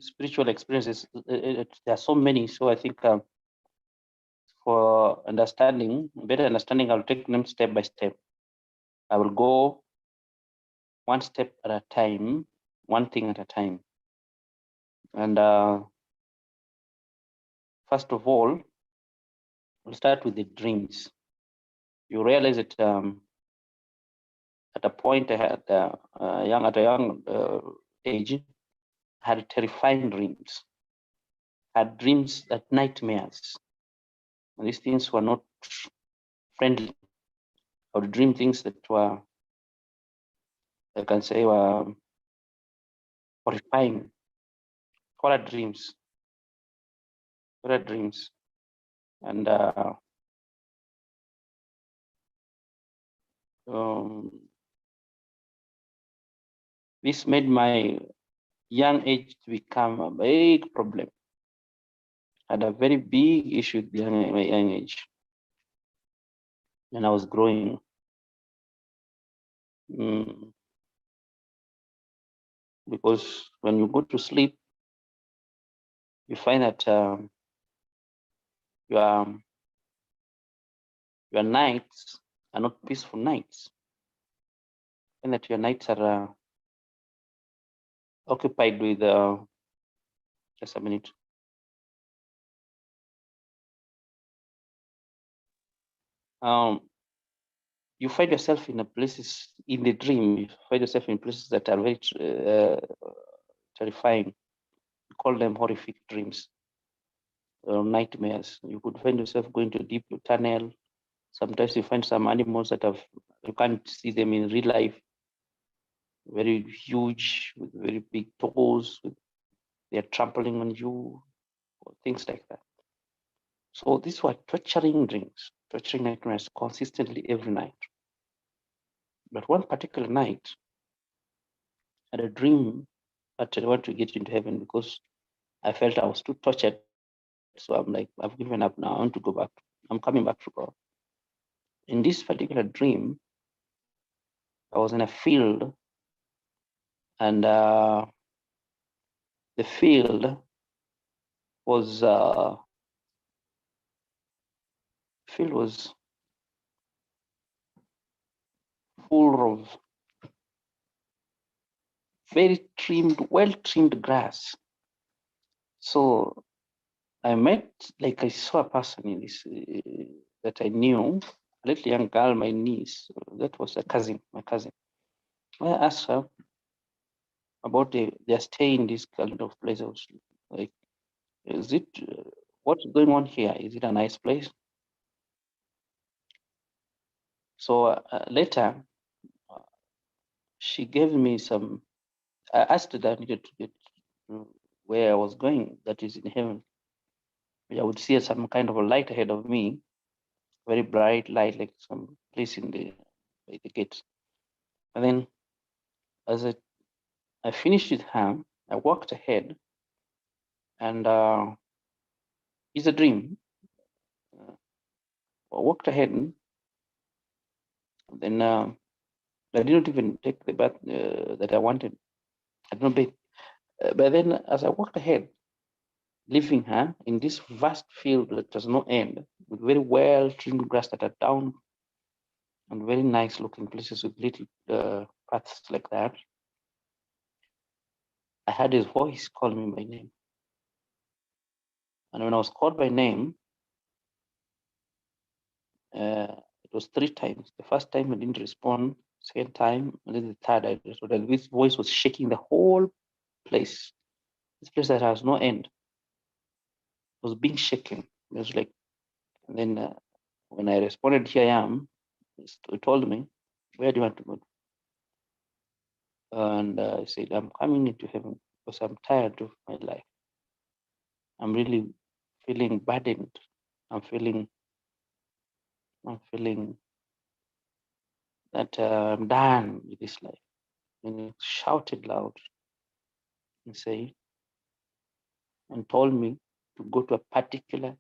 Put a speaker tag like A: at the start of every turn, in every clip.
A: spiritual experiences. There are so many. So I think for understanding, better understanding, I'll take them step by step. I will go one step at a time, one thing at a time. And first of all, we'll start with the dreams. You realize that at a point I had at a young age, I had terrifying dreams. I had dreams that nightmares. And these things were not friendly. I would dream things that were, I can say, were horrifying. Horror dreams. Horror dreams. And this made my young age to become a big problem. I had a very big issue at my young age. And I was growing. Because when you go to sleep, you find that your nights are not peaceful nights. And that your nights are occupied with just a minute. You find yourself in places in the dream. You find yourself in places that are very terrifying. We call them horrific dreams or nightmares. You could find yourself going to a deep tunnel. Sometimes you find some animals that you can't see them in real life. Very huge, with very big toes. They're trampling on you, or things like that. So these were torturing dreams, torturing nightmares consistently every night. But one particular night, I had a dream that I want to get into heaven because I felt I was too tortured. So I'm like, I've given up now. I want to go back. I'm coming back to God. In this particular dream, I was in a field, and the field was full of very trimmed, well-trimmed grass. So I saw a person in this that I knew, a little young girl, my niece. That was my cousin. I asked her about their stay in this kind of place. I was like, is it, what's going on here? Is it a nice place? So later, she gave me some, I asked that I needed to get where I was going, that is in heaven. I would see some kind of a light ahead of me, very bright light, like some place in the gates. And then as I finished with her, I walked ahead, and it's a dream. I walked ahead, and then I didn't even take the bath that I wanted. I did not bathe. But then as I walked ahead, leaving her in this vast field that has no end, with very well trimmed grass that are down, and very nice looking places with little paths like that, I heard his voice call me by name. And when I was called by name, it was 3 times. The first time I didn't respond, second time, and then the third I responded. This voice was shaking the whole place. This place that has no end was being shaken. It was like, and then when I responded, here I am, it told me, where do you want to go? And I said, I'm coming into heaven because I'm tired of my life. I'm really feeling burdened. I'm feeling that I'm done with this life. And he shouted loud and said, and told me to go to a particular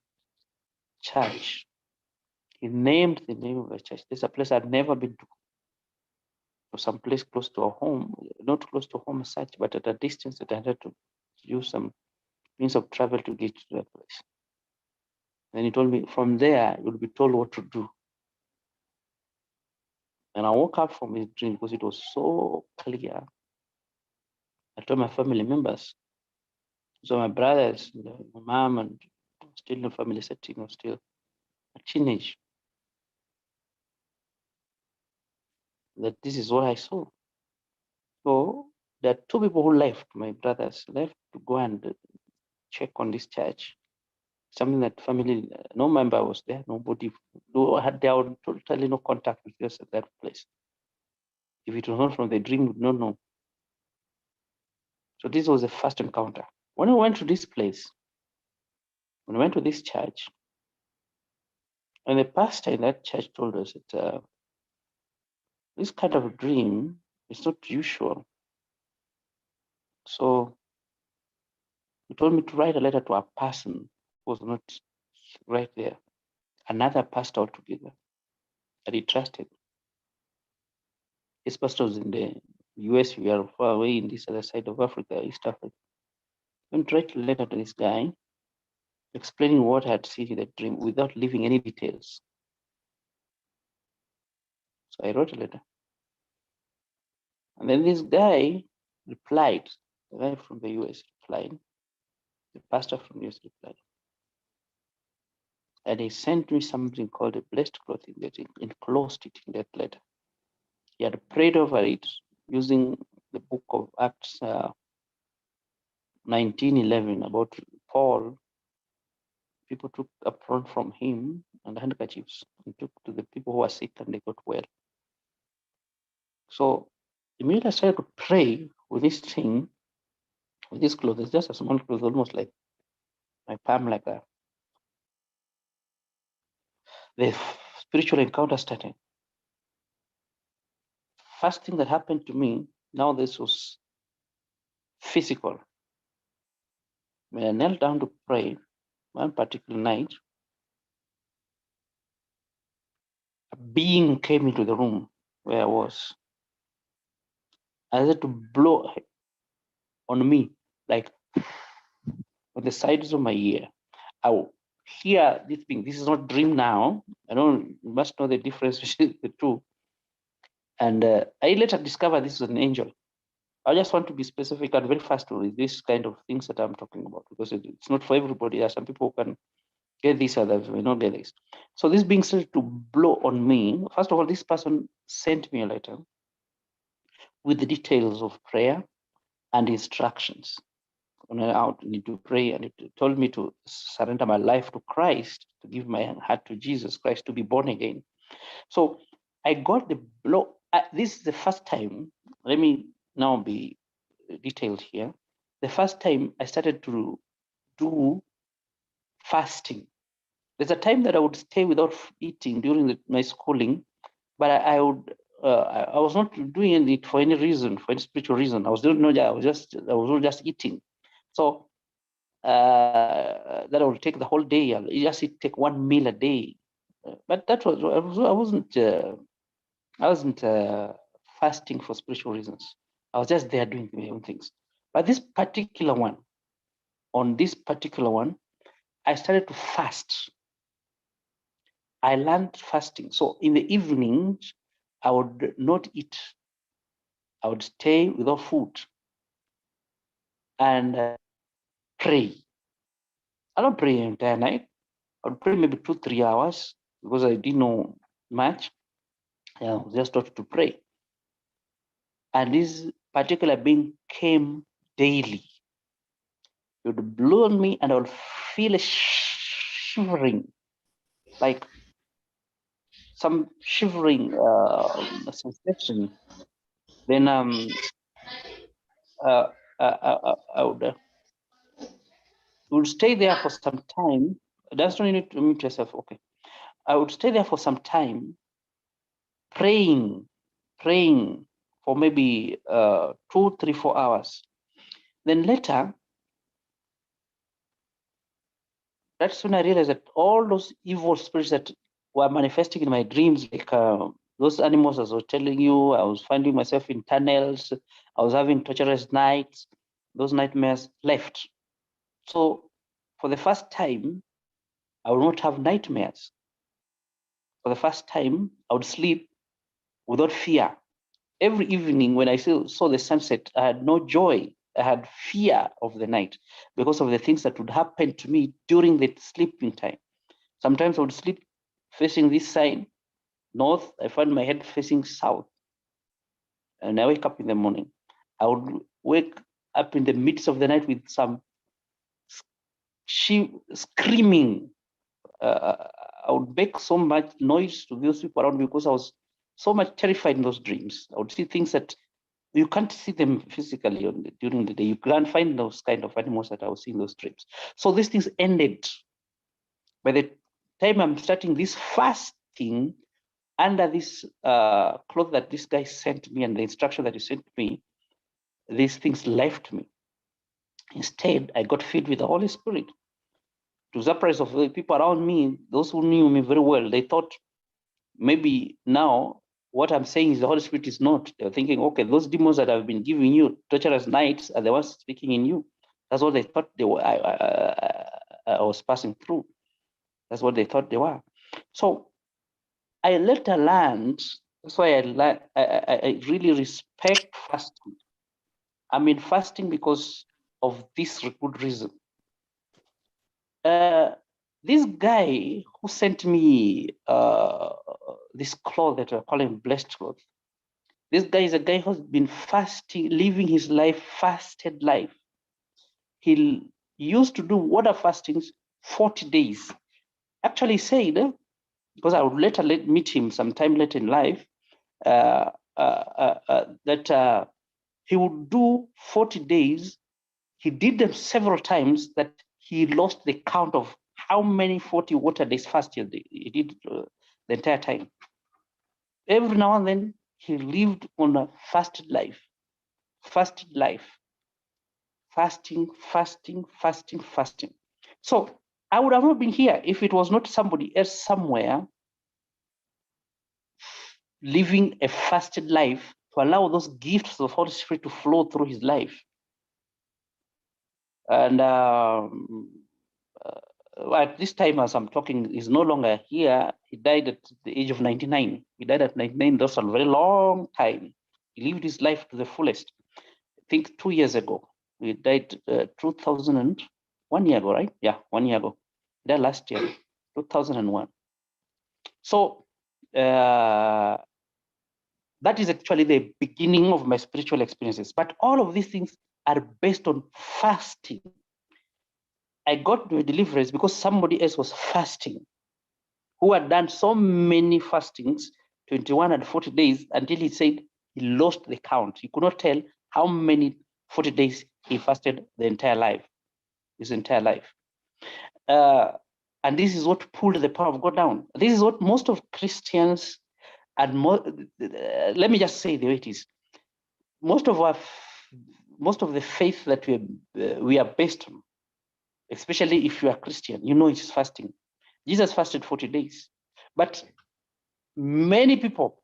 A: church. He named the name of the church. There's a place I'd never been to, or some place close to a home, not close to home as such, but at a distance that I had to use some means of travel to get to that place. And he told me, from there, you'll be told what to do. And I woke up from his dream because it was so clear. I told my family members, so my brothers, my mom, and still in a family setting, or still a teenage, that this is what I saw. So there are two people who left, my brothers left to go and check on this church. Something that family, no member was there, nobody had their own, totally no contact with us at that place. If it was not from the dream, we would not know. So this was the first encounter. When we went to this place, when we went to this church, and the pastor in that church told us that this kind of dream is not usual. So he told me to write a letter to a person who was not right there, another pastor altogether that he trusted. This pastor was in the US, we are far away in this other side of Africa, East Africa. I went to write a letter to this guy, explaining what I had seen in that dream without leaving any details. So I wrote a letter. And then this guy replied, the guy from the US replied, the pastor from the US replied. And he sent me something called a blessed clothing that enclosed it in that letter. He had prayed over it using the book of Acts 19:11 about Paul. People took a front from him and handkerchiefs and took to the people who were sick and they got well. So immediately I started to pray with this thing, with this clothes. It's just a small clothes, almost like my palm, like that. The spiritual encounter started. First thing that happened to me, now this was physical. When I knelt down to pray, one particular night, a being came into the room where I was. I had to blow on me, like on the sides of my ear. I will hear this thing. This is not dream now. I don't, you must know the difference between the two. And I later discovered this is an angel. I just want to be specific and very fast with this kind of things that I'm talking about, because it's not for everybody. There are some people who can get this, others may not get this. So this being said to blow on me, first of all, this person sent me a letter with the details of prayer and instructions on how to need to pray, and it told me to surrender my life to Christ, to give my heart to Jesus Christ, to be born again. So I got the blow. This is the first time. Let me now be detailed here. The first time I started to do fasting. There's a time that I would stay without eating during my schooling, but I would. I was not doing it for any reason, for any spiritual reason. I was not just eating. So that I will take the whole day. I'll just take one meal a day. But that was I wasn't fasting for spiritual reasons. I was just there doing my own things. But this particular one, on this particular one, I started to fast. I learned fasting. So in the evenings, I would not eat. I would stay without food and pray. I don't pray the entire night. I would pray maybe 2-3 hours because I didn't know much. I was just taught to pray. And this particular being came daily. It would blow on me and I would feel a shivering, like some shivering sensation. Then I would stay there for some time. That's not need to mute yourself. Okay. I would stay there for some time, praying for maybe 2, 3, 4 hours. Then later, that's when I realized that all those evil spirits that were manifesting in my dreams, like those animals, as I was telling you, I was finding myself in tunnels, I was having torturous nights. those nightmares left. So for the first time, I will not have nightmares. For the first time, I would sleep without fear. Every evening when I saw the sunset, I had no joy. I had fear of the night because of the things that would happen to me during the sleeping time. Sometimes I would sleep facing this side, north. I find my head facing south. And I wake up in the morning. I would wake up in the midst of the night with some screaming. I would make so much noise to those people around me because I was so much terrified in those dreams. I would see things that you can't see them physically during the day. You can't find those kind of animals that I was seeing in those dreams. So these things ended. By the time I'm starting this fasting under this cloth that this guy sent me and the instruction that he sent me, these things left me. Instead, I got filled with the Holy Spirit. To the surprise of the people around me, those who knew me very well, they thought maybe now what I'm saying is the Holy Spirit is not. They're thinking, okay, those demons that I've been giving you torturous nights are the ones speaking in you. That's what they thought they were. I was passing through. That's what they thought they were. So I later learned. That's why I really respect fasting. I mean fasting because of this good reason. This guy who sent me this cloth that we're calling blessed cloth, this guy is a guy who's been fasting, living his life, fasted life. He used to do water fastings 40 days. Actually said, because I would later meet him sometime later in life, that he would do 40 days. He did them several times that he lost the count of how many 40 water days fast he did the entire time. Every now and then he lived on a fasted life, fasting, fasting. So I would have not been here if it was not somebody else somewhere living a fasted life to allow those gifts of Holy Spirit to flow through his life. And at this time, as I'm talking, he's no longer here. He died at the age of 99. He died at 99. That's a very long time. He lived his life to the fullest. I think 2 years ago. He died 2001 year ago, right? Yeah, 1 year ago. He died last year, 2001. So that is actually the beginning of my spiritual experiences. But all of these things are based on fasting. I got to a deliverance because somebody else was fasting, who had done so many fastings, 21 and 40 days, until he said he lost the count. He could not tell how many 40 days he fasted his entire life. And this is what pulled the power of God down. This is what most of Christians and let me just say the way it is. Most of the faith that we are based on, especially if you are Christian, you know it's fasting. Jesus fasted 40 days, but many people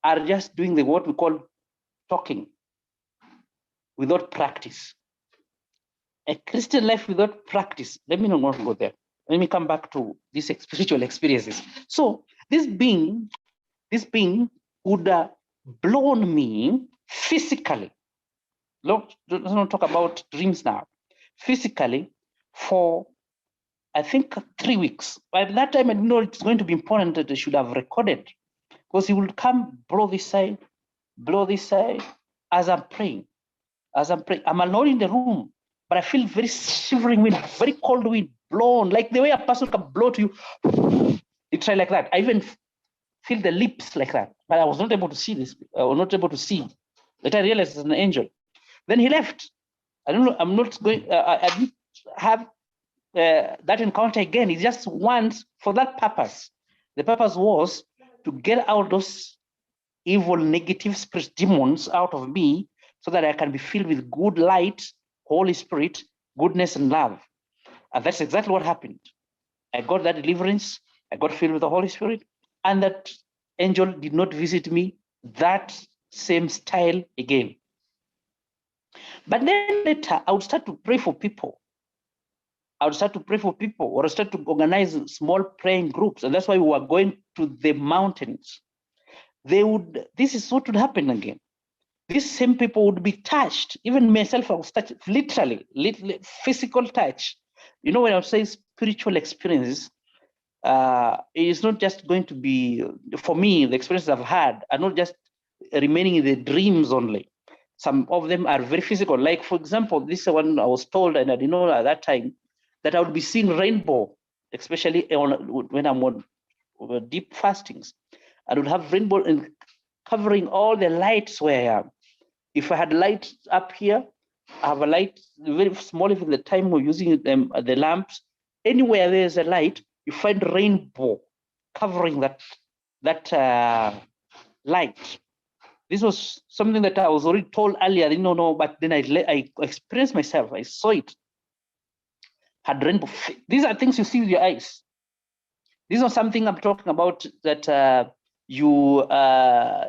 A: are just doing what we call talking without practice. A Christian life without practice. Let me not go there. Let me come back to these spiritual experiences. So this being would have blown me physically. Let's not talk about dreams now. Physically for, I think, 3 weeks. By that time, I didn't know it's going to be important that I should have recorded, because he would come, blow this side, as I'm praying. I'm alone in the room, but I feel very shivering wind, very cold wind blown, like the way a person can blow to you. It's like that. I even feel the lips like that, but I was not able to see this. I was not able to see. Later I realized it's an angel. Then he left. I don't know. I'm not going. I didn't have that encounter again. It's just once for that purpose. The purpose was to get out those evil, negative spirit demons out of me, so that I can be filled with good light, Holy Spirit, goodness, and love. And that's exactly what happened. I got that deliverance. I got filled with the Holy Spirit, and that angel did not visit me that same style again. But then later, I would start to pray for people. I would start to pray for people, or start to organize small praying groups. And that's why we were going to the mountains. This is what would happen again. These same people would be touched. Even myself, I was touched, literally physical touch. You know, when I say spiritual experiences, it's not just going to be, for me, the experiences I've had are not just remaining in the dreams only. Some of them are very physical. Like, for example, this one I was told, and I didn't know at that time, that I would be seeing rainbow, especially when I'm on deep fastings. I would have rainbow and covering all the lights where I am. If I had light up here, I have a light very small. Even the time we're using them, the lamps, anywhere there's a light, you find rainbow covering that light. This was something that I was already told earlier. I didn't know, but then I experienced myself. I saw it. Had rainbow. These are things you see with your eyes. This is not something I'm talking about that you are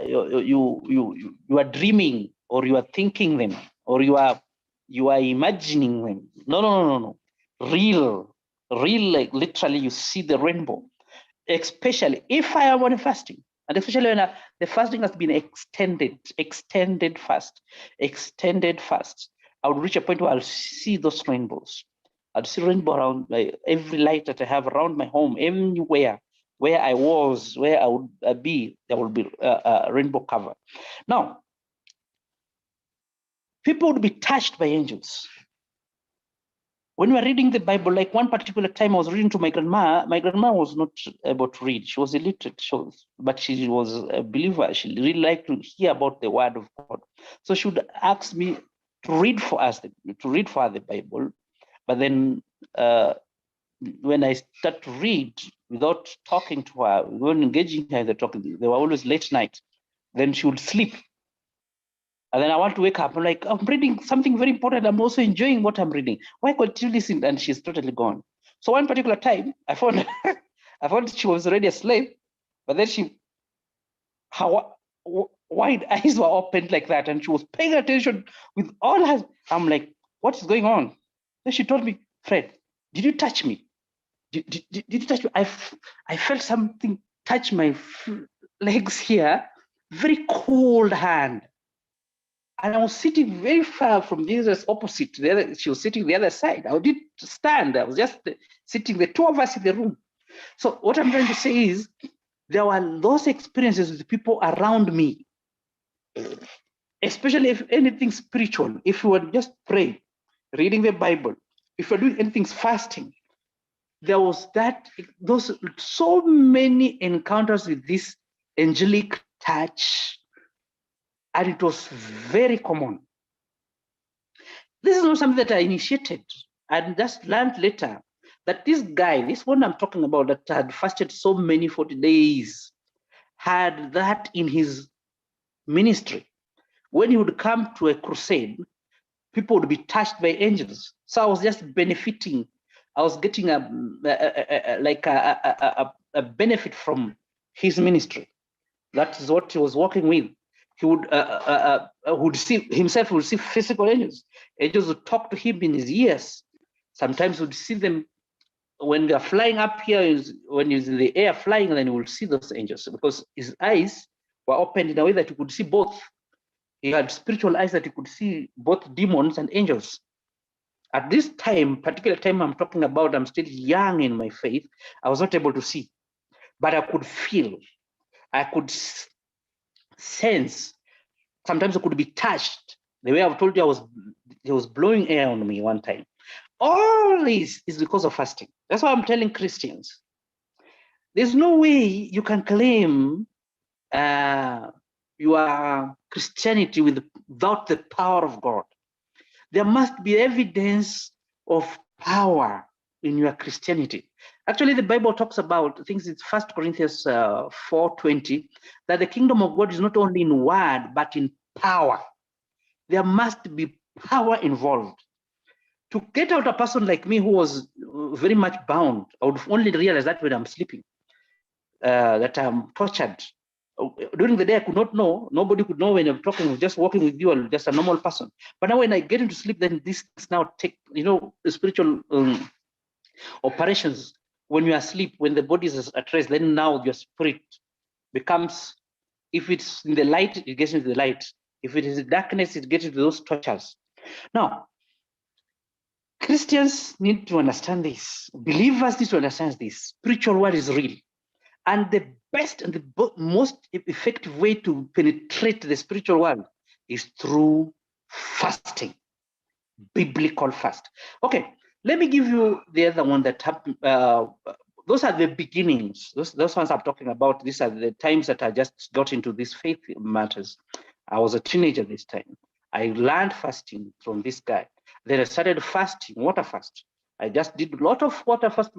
A: dreaming, or you are thinking them, or you are imagining them. No. Real, like literally you see the rainbow, especially if I am on fasting, and especially when the fasting has been extended fast. I would reach a point where I'll see those rainbows. I'd see rainbow around every light that I have around my home, anywhere where I was, where I would be, there will be a rainbow cover. Now, people would be touched by angels. When we're reading the Bible, like one particular time I was reading to my grandma was not able to read. She was illiterate, but she was a believer. She really liked to hear about the word of God. So she would ask me to read for her the Bible. But then when I start to read without talking to her, when engaging her in the talking, they were always late night. Then she would sleep. And then I want to wake up. I'm like, I'm reading something very important. I'm also enjoying what I'm reading. Why continue listening? And she's totally gone. So one particular time, I found she was already asleep, but then her wide eyes were opened like that, and she was paying attention with all her. I'm like, what is going on? Then she told me, Fred, did you touch me? Did you touch me? I felt something touch my legs here, very cold hand. And I was sitting very far from Jesus, opposite the other. She was sitting the other side. I didn't stand. I was just sitting, the two of us in the room. So what I'm trying to say is, there were those experiences with people around me, especially if anything spiritual. If you were just praying, reading the Bible, if you're doing anything fasting, there was those so many encounters with this angelic touch, and it was very common. This is not something that I initiated. I just learned later that this one I'm talking about, that had fasted so many 40 days, had that in his ministry. When he would come to a crusade, people would be touched by angels. So I was just benefiting. I was getting a benefit from his ministry. That is what he was working with. He would see himself, would see physical angels. Angels would talk to him in his ears. Sometimes would see them when they're flying up here, when he's in the air flying, and then he will see those angels, because his eyes were opened in a way that he could see both. He had spiritual eyes that he could see both demons and angels. At this particular time I'm talking about, I'm still young in my faith. I was not able to see, but I could feel. I could sense. Sometimes I could be touched. The way I've told you, he was blowing air on me one time. All this is because of fasting. That's why I'm telling Christians, there's no way you can claim your Christianity without the power of God. There must be evidence of power in your Christianity. Actually, the Bible talks about, I think it's 1 Corinthians 4:20, that the kingdom of God is not only in word, but in power. There must be power involved. To get out a person like me who was very much bound, I would only realize that when I'm sleeping, that I'm tortured, During the day, I could not know. Nobody could know when I'm talking, just walking with you, or just a normal person. But now when I get into sleep, then these things now take, the spiritual operations. When you are asleep, when the body is at rest, then now your spirit becomes, if it's in the light, it gets into the light. If it is in darkness, it gets into those tortures. Now, Christians need to understand this. Believers need to understand this. Spiritual world is real. And the best and the most effective way to penetrate the spiritual world is through fasting, biblical fast. Okay, let me give you the other one that happened. Those are the beginnings. Those ones I'm talking about. These are the times that I just got into these faith matters. I was a teenager this time. I learned fasting from this guy. Then I started fasting, water fast. I just did a lot of water fast,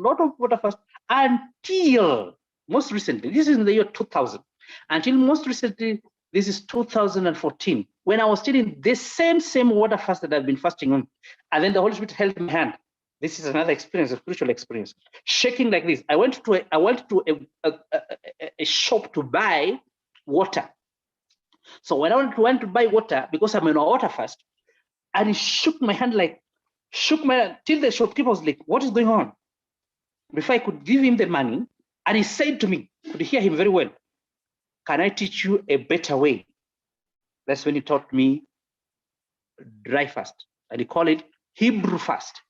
A: until most recently, this is in the year 2000, until most recently, this is 2014, when I was still in this same water fast that I've been fasting on. And then the Holy Spirit held my hand. This is another experience, a spiritual experience, shaking like this. I went to a shop to buy water. So when I went to buy water, because I'm in a water fast, and he shook my hand till the shopkeeper was like, what is going on? Before I could give him the money, and he said to me, could hear him very well, can I teach you a better way? That's when he taught me dry fast, and he called it Hebrew fast.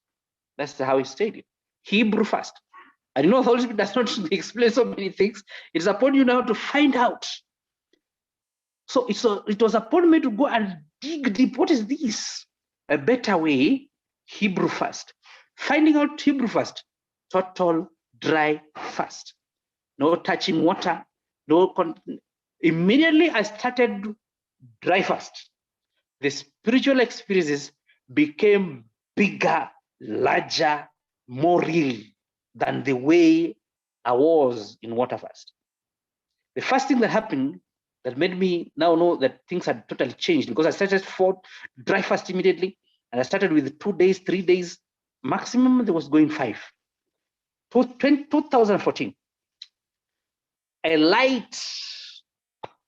A: That's how he said it, Hebrew fast. And the Holy Spirit does not explain so many things. It's upon you now to find out. So it was upon me to go and dig deep. What is this? A better way, Hebrew fast. Finding out Hebrew fast, total dry fast. No touching water, immediately I started dry fast. The spiritual experiences became bigger, larger, more real than the way I was in water fast. The first thing that happened that made me now know that things had totally changed, because I started for dry fast immediately, and I started with 2 days, 3 days, maximum there was going 5. 2014, a light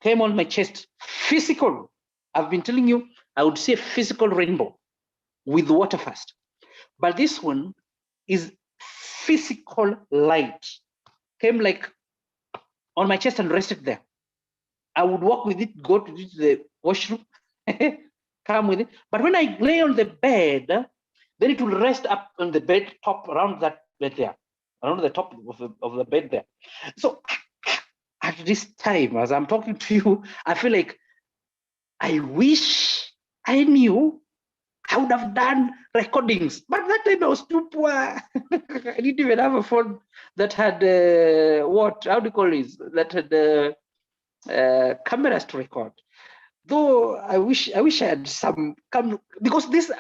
A: came on my chest, physical. I've been telling you, I would see a physical rainbow with water fast. But this one is physical light. Came like on my chest and rested there. I would walk with it, go to the washroom, come with it. But when I lay on the bed, then it will rest up on the bed top, around that bed there, around the top of the bed there. So at this time, as I'm talking to you, I feel like I wish I knew. I would have done recordings, but that time I was too poor. I didn't even have a phone that had how do you call it? That had cameras to record. Though I wish I had some, because this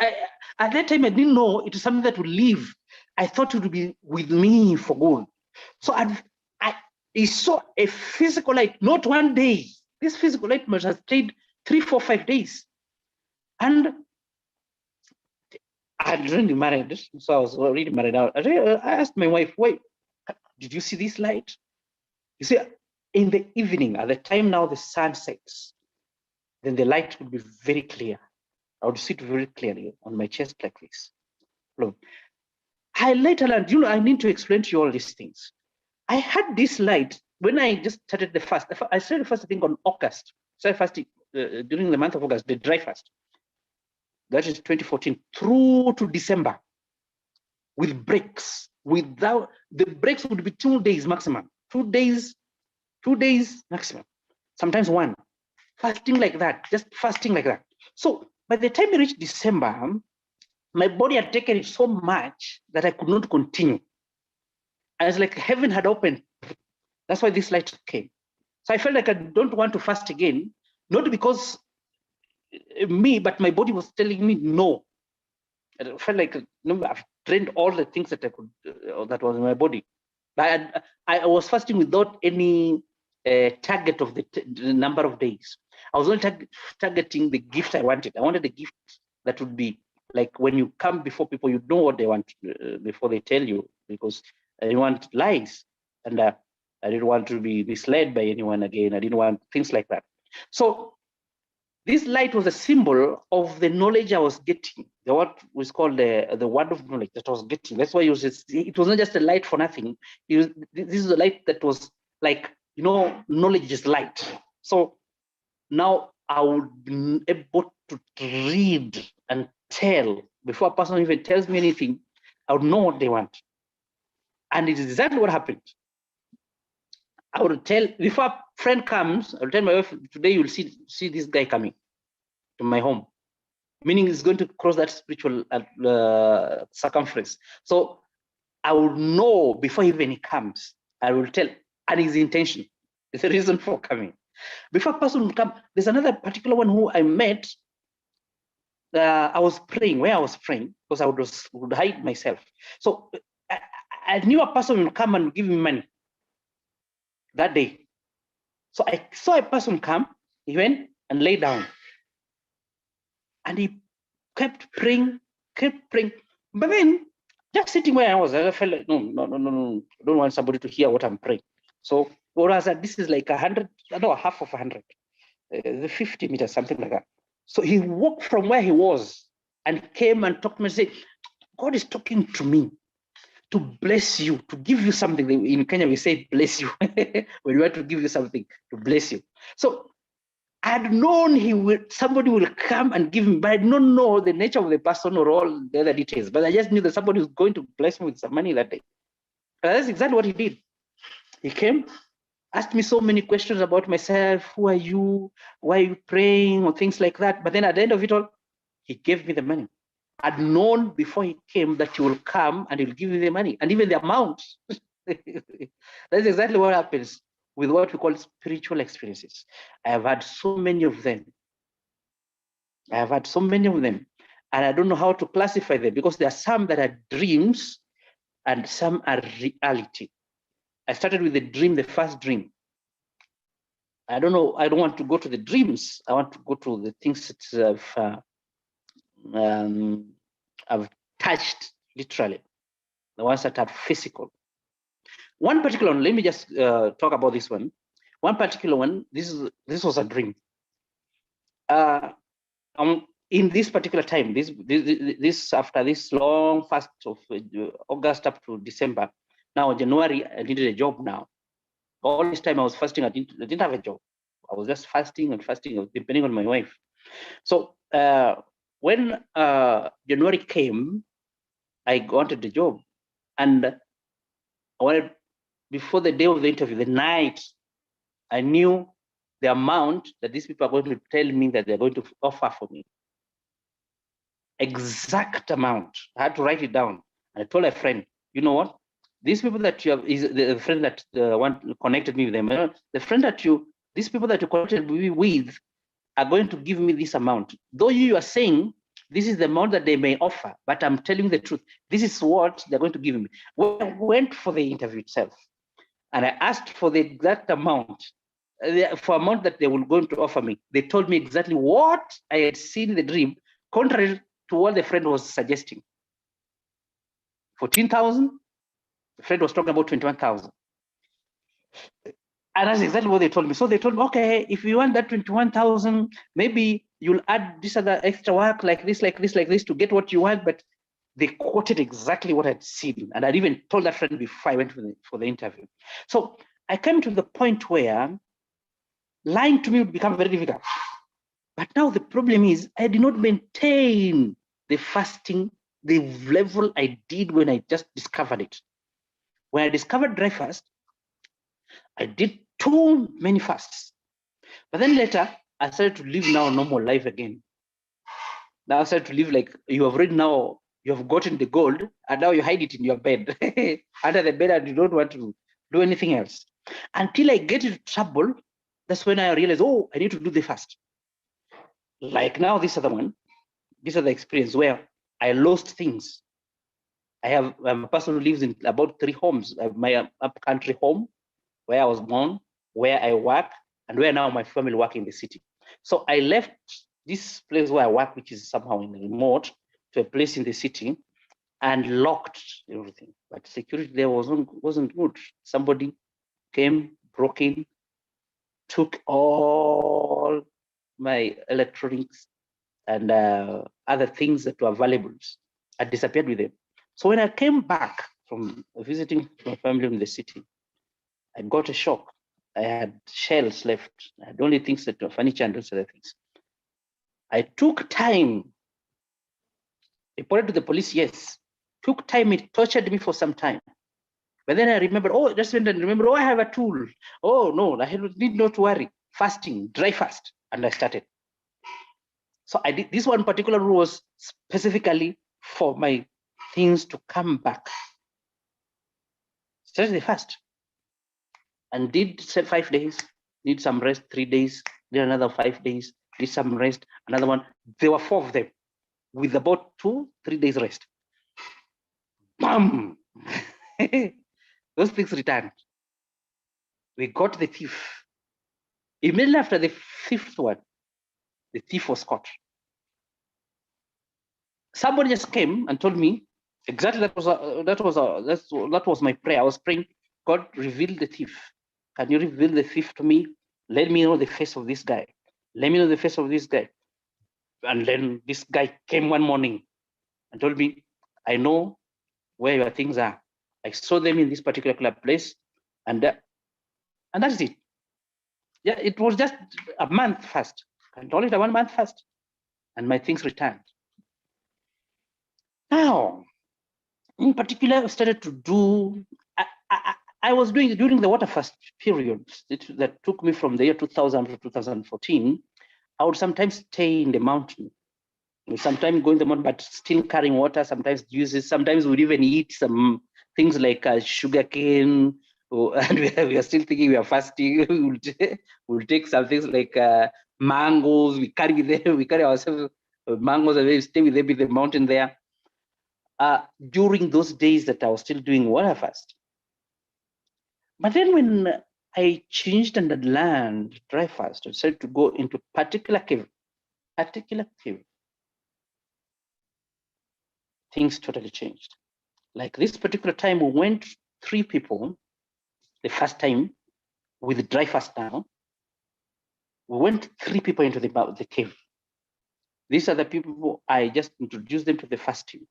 A: at that time I didn't know it was something that would live. I thought it would be with me for good. So I saw a physical light, not one day. This physical light must have stayed 3, 4, 5 days. And I had already married, so I was already married out. I asked my wife, wait, did you see this light? You see, in the evening, at the time now the sun sets, then the light would be very clear. I would see it very clearly on my chest like this. Look, I later learned, I need to explain to you all these things. I had this light when I just started the fast. I started the fast, I think, on August. So I fasted during the month of August, the dry fast. That is 2014 through to December, with breaks. Without the breaks would be 2 days maximum, 2 days maximum, sometimes 1. Fasting like that, just fasting like that. So by the time I reached December, my body had taken it so much that I could not continue. I was like, heaven had opened. That's why this light came. So I felt like I don't want to fast again, not because me, but my body was telling me no. I felt like I've trained all the things that I could, that was in my body. But I was fasting without any target of the number of days. I was only targeting the gift I wanted. I wanted a gift that would be like when you come before people, you know what they want before they tell you, because you want lies. And I didn't want to be misled by anyone again. I didn't want things like that. So this light was a symbol of the knowledge I was getting, what was called the word of knowledge that I was getting. That's why it was not just a light for nothing. This is a light that was like, knowledge is light. So now I would be able to read and tell before a person even tells me anything. I would know what they want. And it is exactly what happened. I would tell, before a friend comes, I will tell my wife, today you'll see this guy coming to my home. Meaning it's going to cross that spiritual circumference. So I will know before even he comes. I will tell, and his intention is the reason for coming. Before a person will come, there's another particular one who I met. I was praying, where I was praying, because I would hide myself. So I knew a person will come and give me money that day. So I saw a person come, he went and lay down. And he kept praying. But then, just sitting where I was, I felt like, no, I don't want somebody to hear what I'm praying. So, whereas this is like 100, half of 100, 50 meters, something like that. So he walked from where he was and came and talked to me and said, God is talking to me to bless you, to give you something. In Kenya, we say bless you. When we want to give you something, to bless you. So I had known somebody will come and give me, but I did not know the nature of the person or all the other details. But I just knew that somebody was going to bless me with some money that day. And that's exactly what he did. He came, asked me so many questions about myself. Who are you? Why are you praying? Or things like that. But then at the end of it all, he gave me the money. I'd known before he came that he will come and he'll give me the money and even the amount. That's exactly what happens with what we call spiritual experiences. I have had so many of them. And I don't know how to classify them because there are some that are dreams and some are reality. I started with the dream, the first dream. I don't know, I don't want to go to the dreams. I want to go to the things that I've touched, literally, the ones that are physical. One particular one, let me just talk about this one. One particular one, this was a dream. In this particular time, this after this long fast of August up to December, now January, I needed a job now. All this time I was fasting, I didn't have a job. I was just fasting and fasting, depending on my wife. So when January came, I wanted the job. And I wanted, before the day of the interview, the night, I knew the amount that these people are going to tell me that they're going to offer for me. Exact amount. I had to write it down. And I told a friend, you know what? These people that you have, is the friend that connected me with them. These people that you connected me with are going to give me this amount. Though you are saying this is the amount that they may offer, but I'm telling you the truth. This is what they're going to give me. When I went for the interview itself, and I asked for the exact amount, for amount that they were going to offer me, they told me exactly what I had seen in the dream, contrary to what the friend was suggesting. 14,000, the friend was talking about 21,000. And that's exactly what they told me. So they told me, okay, if you want that 21,000, maybe you'll add this other extra work like this to get what you want. But they quoted exactly what I'd seen. And I'd even told that friend before I went for the interview. So I came to the point where lying to me would become very difficult. But now the problem is I did not maintain the fasting, the level I did when I just discovered it. When I discovered dry fast, I did too many fasts. But then later, I started to live now a normal life again. Now I started to live like you have already now, you have gotten the gold, and now you hide it in your bed, under the bed, and you don't want to do anything else. Until I get into trouble, that's when I realized, oh, I need to do the fast. Like now, this other one, this other experience where I lost things. I'm a person who lives in about 3 homes. I have my up-country home, where I was born, where I work, and where now my family work in the city. So I left this place where I work, which is somehow in the remote, to a place in the city, and locked everything. But security there wasn't good. Somebody came, broke in, took all my electronics and other things that were valuables. I disappeared with them. So when I came back from visiting my family in the city, I got a shock. I had shells left. I had only things that were furniture and those other things. I took time, reported to the police, yes. Took time, it tortured me for some time. But then I remembered, oh, just when I remember, oh, I have a tool. Oh, no, I need not worry. Fasting, dry fast. And I started. So I did this one particular rule was specifically for my things to come back. Started the fast and did 5 days, did some rest, 3 days, did another 5 days, did some rest, another one. There were 4 of them with about 2-3 days rest. Bam! Those things returned. We got the thief. Immediately after the 5th one, the thief was caught. Somebody just came and told me exactly that was my prayer. I was praying, God, reveal the thief. Can you reveal the thief to me? Let me know the face of this guy. Let me know the face of this guy. And then this guy came one morning and told me, I know where your things are. I saw them in this particular place, and that's it. Yeah, it was just a month fast. I told it a 1 month fast, and my things returned. Now, in particular, I started to do. I was doing during the water fast period that took me from the year 2000 to 2014. I would sometimes stay in the mountain, sometimes go in the mountain, but still carrying water. Sometimes juices. Sometimes we'd even eat some things like sugar cane. And we are still thinking we are fasting. We'll take some things like mangoes. We carry them. We carry ourselves mangoes and we stay with them in the mountain there. During those days that I was still doing water fast. But then when I changed and learned dry fast, I decided to go into particular cave. Things totally changed. Like this particular time, we went 3 people, the first time with dry fast now. We went 3 people into the cave. These are the people I just introduced them to the fasting.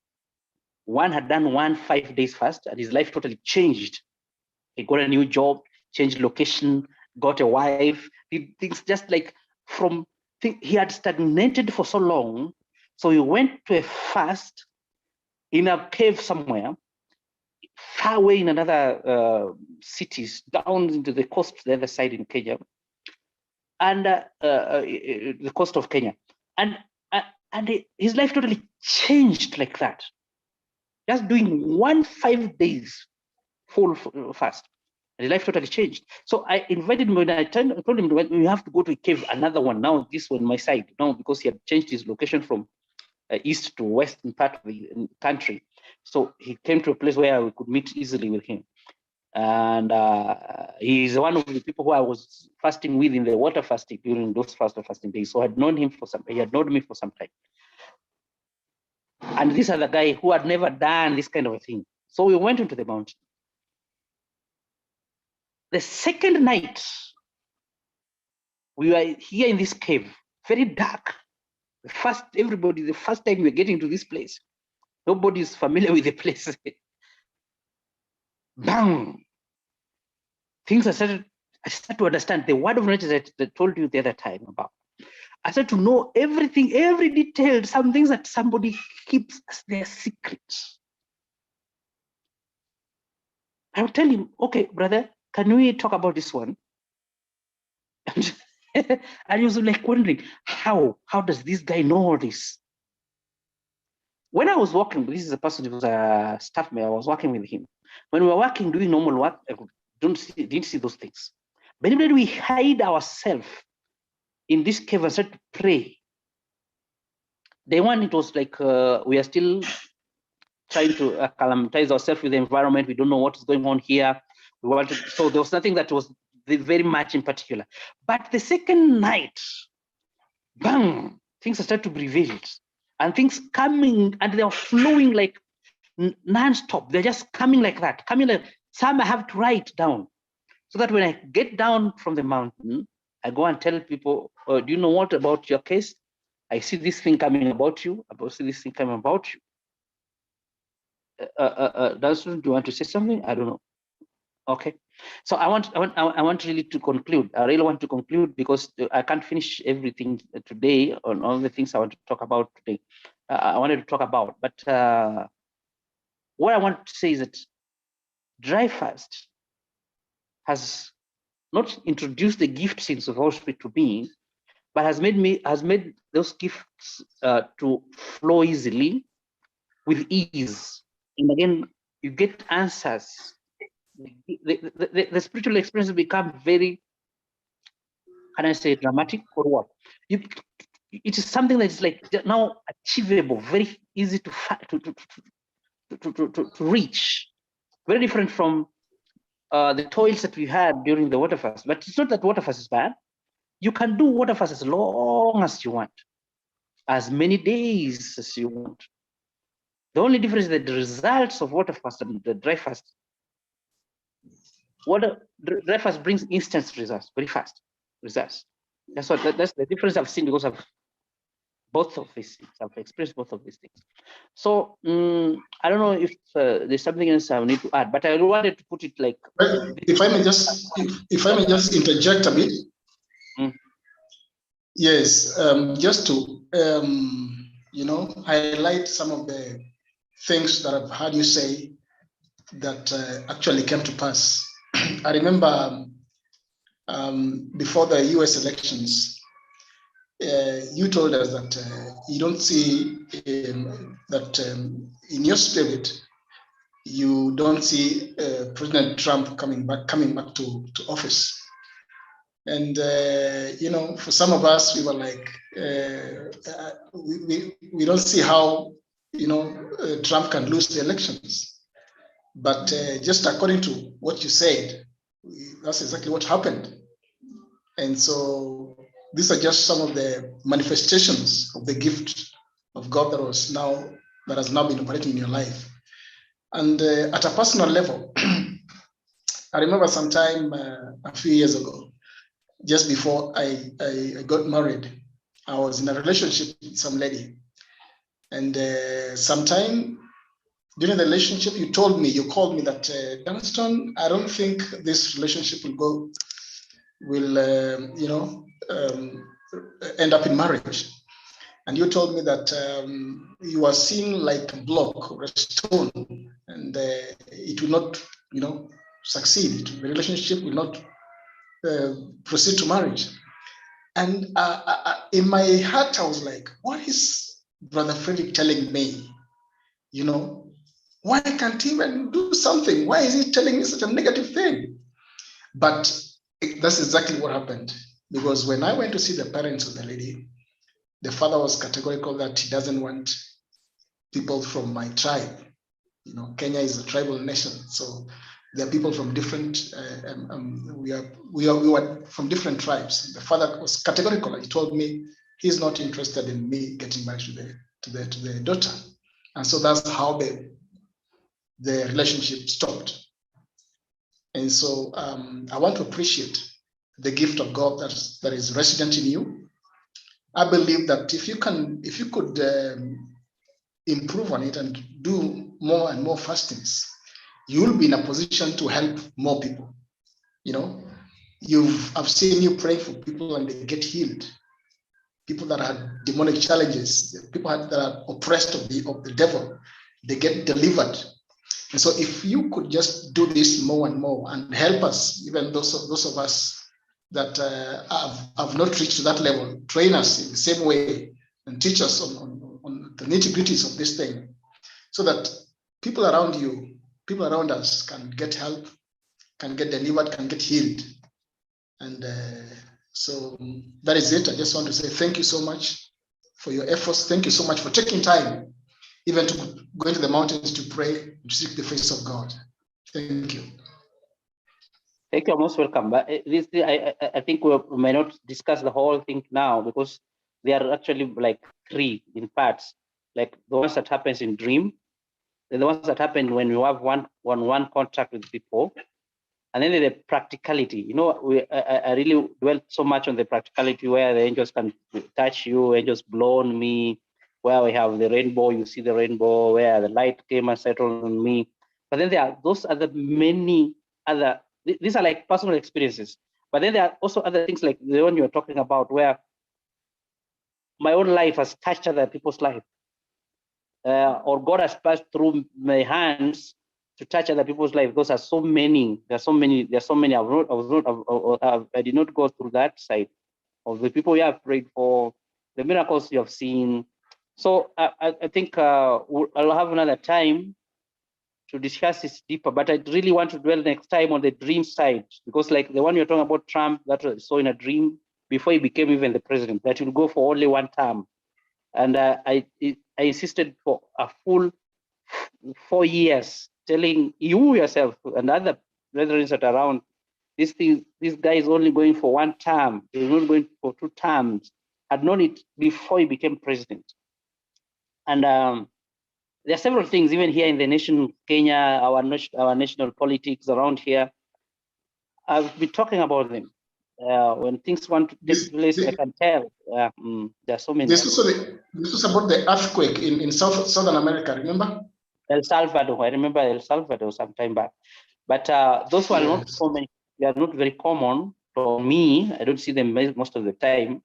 A: One had done 1 5 days fast and his life totally changed. He got a new job, changed location, got a wife, did things just like he had stagnated for so long. So he went to a fast in a cave somewhere, far away in another cities, down into the coast, the other side in Kenya, and the coast of Kenya. And his life totally changed like that. Just doing 1 5 days full fast. And his life totally changed. So I invited him when I told him, we have to go to a cave, another one. Now this one, my side, now because he had changed his location from east to western part of the country. So he came to a place where we could meet easily with him. And he's one of the people who I was fasting with in the water fasting during those fasting days. So I had known him he had known me for some time. And this other guy who had never done this kind of a thing. So we went into the mountain. The second night, we were here in this cave, very dark. The first time we were getting to this place, nobody is familiar with the place. Bang! Things I started to understand the word of knowledge that I told you the other time about. I started to know everything, every detail, some things that somebody keeps as their secrets. I would tell him, okay, brother, can we talk about this one? And he was like wondering, how does this guy know all this? When I was working, this is a person who was a staff member, I was working with him. When we were working, doing normal work, I didn't see those things. But immediately we hide ourselves in this cave and start to pray. Day one, it was like we are still trying to acclimatize ourselves with the environment. We don't know what is going on here. So there was nothing that was very much in particular. But the second night, bang, things started to be revealed. And things coming, and they are flowing like non-stop. They're just coming like that. Some I have to write down. So that when I get down from the mountain, I go and tell people, oh, do you know what about your case? I see this thing coming about you. I see this thing coming about you. Do you want to say something? I don't know. Okay. So I want really to conclude. I really want to conclude because I can't finish everything today on all the things I want to talk about today. I wanted to talk about, but what I want to say is that Dry Fast has not introduced the giftings of the Holy Spirit to me, but has made those gifts to flow easily, with ease. And again, you get answers. The spiritual experiences become very, can I say, dramatic or what? It is something that is like now achievable, very easy to reach. Very different from the toils that we had during the water fast. But it's not that water fast is bad. You can do water fast as long as you want, as many days as you want. The only difference is that the results of water fast and the dry fast, dry fast brings instant results, very fast results. That's the difference I've seen because of both of these things. I've experienced both of these things. So I don't know if there's something else I need to add, but I wanted to put it like.
B: If I may just interject a bit. Yes, just to highlight some of the things that I've heard you say that actually came to pass. I remember before the US elections, you told us that you don't see that in your spirit, you don't see President Trump coming back to office. And for some of us, we were like, we don't see how Trump can lose the elections. But just according to what you said, that's exactly what happened. And so these are just some of the manifestations of the gift of God that has now been operating in your life. And at a personal level, I remember sometime a few years ago, just before I got married, I was in a relationship with some lady. And sometime during the relationship, you called me that, Dunston, I don't think this relationship will end up in marriage. And you told me that you are seen like a block or a stone, and it will not, succeed. The relationship will not proceed to marriage. And in my heart, I was like, what is Brother Frederick telling me? Why can't he even do something? Why is he telling me such a negative thing? But that's exactly what happened. Because when I went to see the parents of the lady, the father was categorical that he doesn't want people from my tribe. Kenya is a tribal nation, so there are people from different. We were from different tribes. The father was categorical. He told me he's not interested in me getting married to the daughter, and so that's how the relationship stopped. And so I want to appreciate the gift of God that is resident in you. I believe that if you could improve on it and do more and more fastings, you'll be in a position to help more people. I've seen you pray for people and they get healed. People that had demonic challenges, people that are oppressed of the devil, they get delivered. And so if you could just do this more and more and help us, even those of us that have not reached to that level, train us in the same way and teach us on the nitty-gritties of this thing, so that people around us can get help, can get delivered, can get healed. And so that is it. I just want to say thank you so much for your efforts. Thank you so much for taking time even to go into the mountains to pray, to seek the face of God. Thank you.
A: Thank you. You're most welcome. But I think we may not discuss the whole thing now because they are actually like three in parts. Like the ones that happens in dream, the ones that happen when you have one contact with people, And then the practicality. You know, I really dwelt so much on the practicality where the angels can touch you, angels blow on me, where we have the rainbow, you see the rainbow, where the light came and settled on me. But then there are those other many other, these are like personal experiences. But then there are also other things like the one you're talking about, where my own life has touched other people's life. Or God has passed through my hands to touch other people's life. Those are so many. There's so many. I did not go through that side of the people you have prayed for, the miracles you have seen. So I think I'll have another time to discuss this deeper. But I really want to dwell next time on the dream side, because like the one you're talking about, Trump, that I saw in a dream before he became even the president, that will go for only one term. And I insisted for a full 4 years, telling you yourself and other brethren that are around, this guy is only going for one term. He's not going for 2 terms. I'd known it before he became president. And there are several things, even here in the nation of Kenya, our national politics around here. I've been talking about them. When things want to take place, I can tell. There are so many.
B: This was about the earthquake in Southern America, remember?
A: El Salvador. I remember El Salvador some time back. But those were not so many. They are not very common for me. I don't see them most of the time.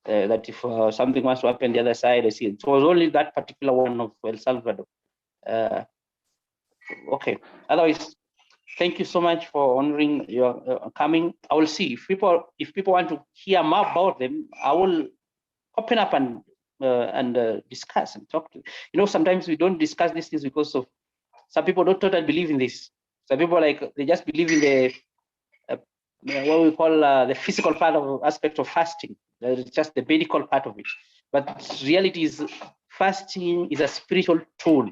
A: That if something wants to happen the other side, I see it. So it was only that particular one of El Salvador. Okay. Otherwise, thank you so much for honoring your coming. I will see if people want to hear more about them. I will open up and discuss and talk to. You know, sometimes we don't discuss these things because of some people don't totally believe in this. Some people they just believe in the what we call the physical part of aspect of fasting. That is just the medical part of it. But reality is fasting is a spiritual tool.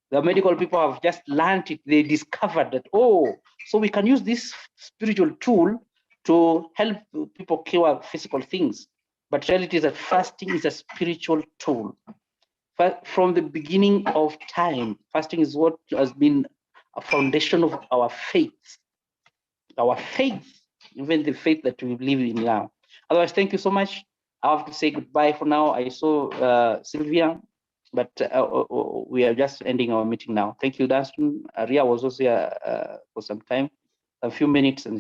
A: The medical people have just learned it. They discovered that, so we can use this spiritual tool to help people cure physical things. But reality is that fasting is a spiritual tool. From the beginning of time, fasting is what has been a foundation of our faith. Our faith, even the faith that we live in now. Otherwise, thank you so much. I have to say goodbye for now. I saw Sylvia, but we are just ending our meeting now. Thank you, Dustin. Ria was also here for some time, a few minutes. And